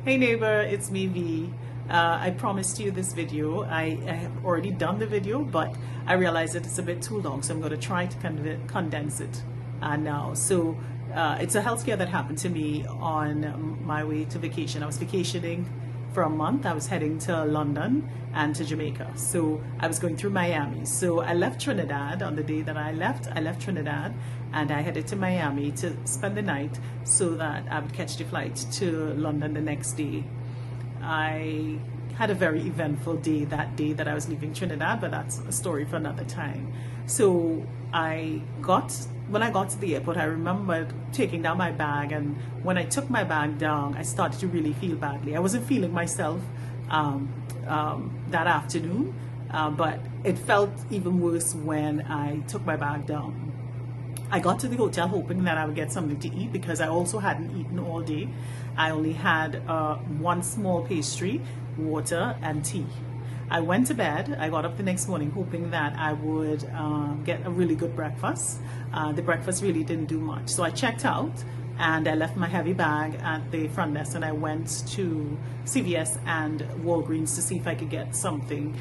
Hey neighbor, it's me V. I promised you this video. I have already done the video, but I realized that it's a bit too long, so I'm going to try to condense it now. So it's a health scare that happened to me on my way to vacation. I was vacationing for a month. I was heading to London and to Jamaica. So I was going through Miami. So I left Trinidad on the day that I left Trinidad and I headed to Miami to spend the night so that I would catch the flight to London the next day. I had a very eventful day that I was leaving Trinidad, but that's a story for another time. So when I got to the airport, I remembered taking down my bag, and when I took my bag down, I started to really feel badly. I wasn't feeling myself that afternoon, but it felt even worse when I took my bag down. I got to the hotel hoping that I would get something to eat because I also hadn't eaten all day. I only had one small pastry, water, and tea. I went to bed. I got up the next morning hoping that I would get a really good breakfast. The breakfast really didn't do much. So I checked out and I left my heavy bag at the front desk and I went to CVS and Walgreens to see if I could get something,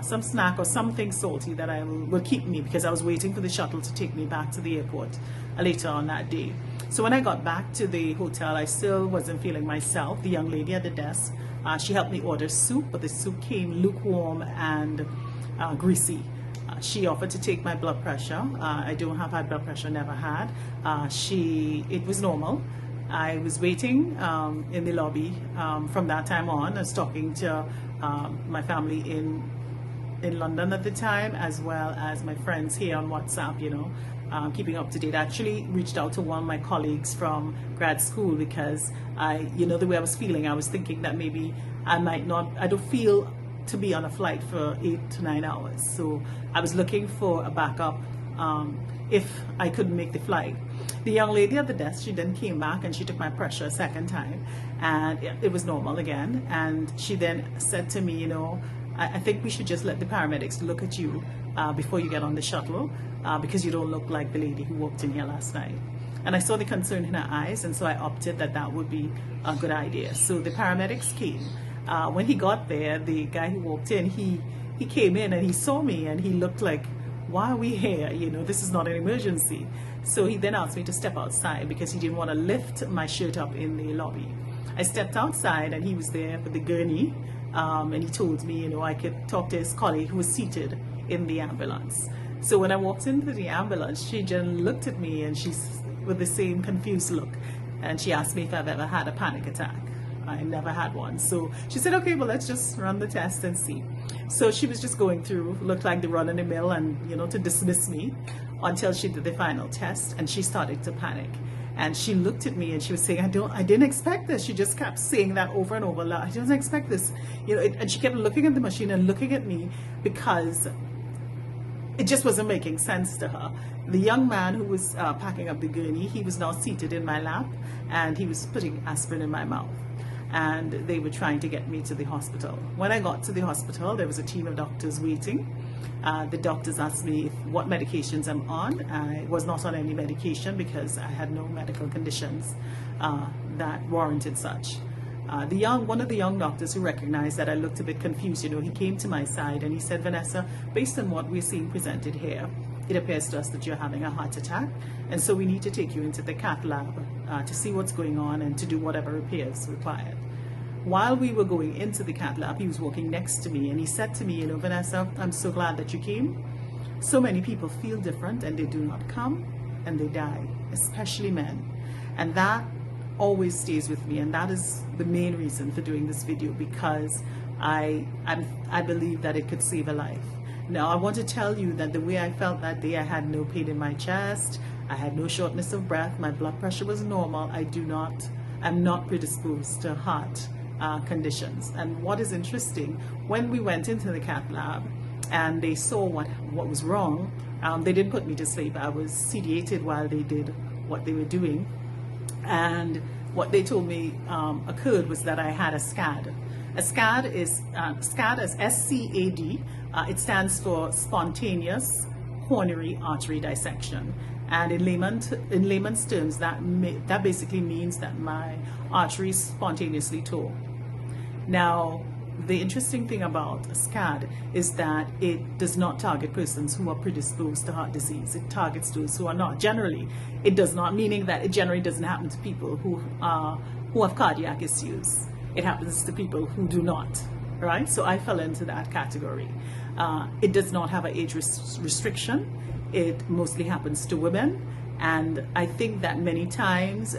some snack or something salty that will keep me, because I was waiting for the shuttle to take me back to the airport later on that day. So when I got back to the hotel, I still wasn't feeling myself. The young lady at the desk, she helped me order soup, but the soup came lukewarm and greasy. She offered to take my blood pressure. I don't have high blood pressure, never had. It was normal. I was waiting in the lobby from that time on. I was talking to my family in London at the time, as well as my friends here on WhatsApp, keeping up to date. I actually reached out to one of my colleagues from grad school because the way I was feeling, I was thinking that maybe I don't feel to be on a flight for 8 to 9 hours. So I was looking for a backup if I couldn't make the flight. The young lady at the desk, she then came back and she took my pressure a second time and it was normal again. And she then said to me, I think we should just let the paramedics look at you before you get on the shuttle because you don't look like the lady who walked in here last night. And I saw the concern in her eyes, and so I opted that would be a good idea. So the paramedics came. When he got there, the guy who walked in, he came in and he saw me and he looked like, why are we here? This is not an emergency. So he then asked me to step outside because he didn't want to lift my shirt up in the lobby. I stepped outside and he was there with the gurney, and he told me, I could talk to his colleague who was seated in the ambulance. So when I walked into the ambulance, she just looked at me and she's with the same confused look. And she asked me if I've ever had a panic attack. I never had one. So she said, okay, well, let's just run the test and see. So she was just going through, looked like the run in the mill and, to dismiss me until she did the final test and she started to panic. And she looked at me and she was saying, I didn't expect this. She just kept saying that over and over. I didn't expect this. And she kept looking at the machine and looking at me because it just wasn't making sense to her. The young man who was packing up the gurney, he was now seated in my lap and he was putting aspirin in my mouth. And they were trying to get me to the hospital. When I got to the hospital, there was a team of doctors waiting. The doctors asked me what medications I'm on. I was not on any medication because I had no medical conditions that warranted such. One of the young doctors who recognized that I looked a bit confused, he came to my side and he said, Vanessa, based on what we're seeing presented here, it appears to us that you're having a heart attack, and so we need to take you into the cath lab to see what's going on and to do whatever repairs required. While we were going into the cath lab, he was walking next to me and he said to me, Vanessa, I'm so glad that you came. So many people feel different and they do not come and they die, especially men. And that always stays with me, and that is the main reason for doing this video, because I believe that it could save a life. Now, I want to tell you that the way I felt that day, I had no pain in my chest, I had no shortness of breath, my blood pressure was normal. I'm not predisposed to heart conditions. And what is interesting, when we went into the cath lab and they saw what was wrong, they didn't put me to sleep. I was sedated while they did what they were doing. And what they told me occurred was that I had a S.C.A.D. A S.C.A.D is S.C.A.D. It stands for spontaneous coronary artery dissection. And in layman's terms, that basically means that my arteries spontaneously tore. Now, the interesting thing about S.C.A.D is that it does not target persons who are predisposed to heart disease. It targets those who are not. Generally, it does not, meaning that it generally doesn't happen to people who have cardiac issues. It happens to people who do not, right? So I fell into that category. It does not have an age restriction. It mostly happens to women, and I think that many times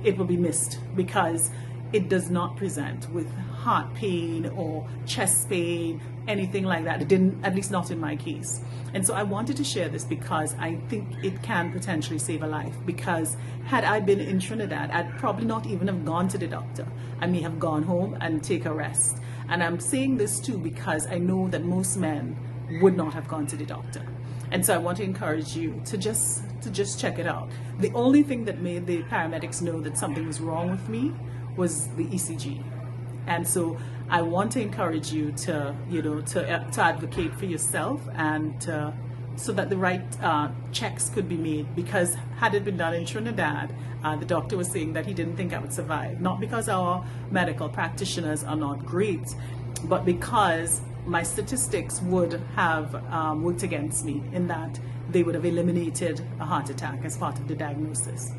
it will be missed because it does not present with heart pain or chest pain, anything like that. It didn't, at least not in my case. And so I wanted to share this because I think it can potentially save a life, because had I been in Trinidad, I'd probably not even have gone to the doctor. I may have gone home and take a rest. And I'm saying this too because I know that most men would not have gone to the doctor. And so I want to encourage you to just check it out. The only thing that made the paramedics know that something was wrong with me was the ECG. And so I want to encourage you to, to advocate for yourself and so that the right checks could be made. Because had it been done in Trinidad, the doctor was saying that he didn't think I would survive. Not because our medical practitioners are not great, but because my statistics would have worked against me in that they would have eliminated a heart attack as part of the diagnosis.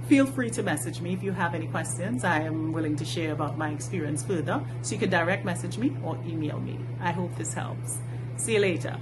Feel free to message me if you have any questions. I am willing to share about my experience further. So you can direct message me or email me. I hope this helps. See you later.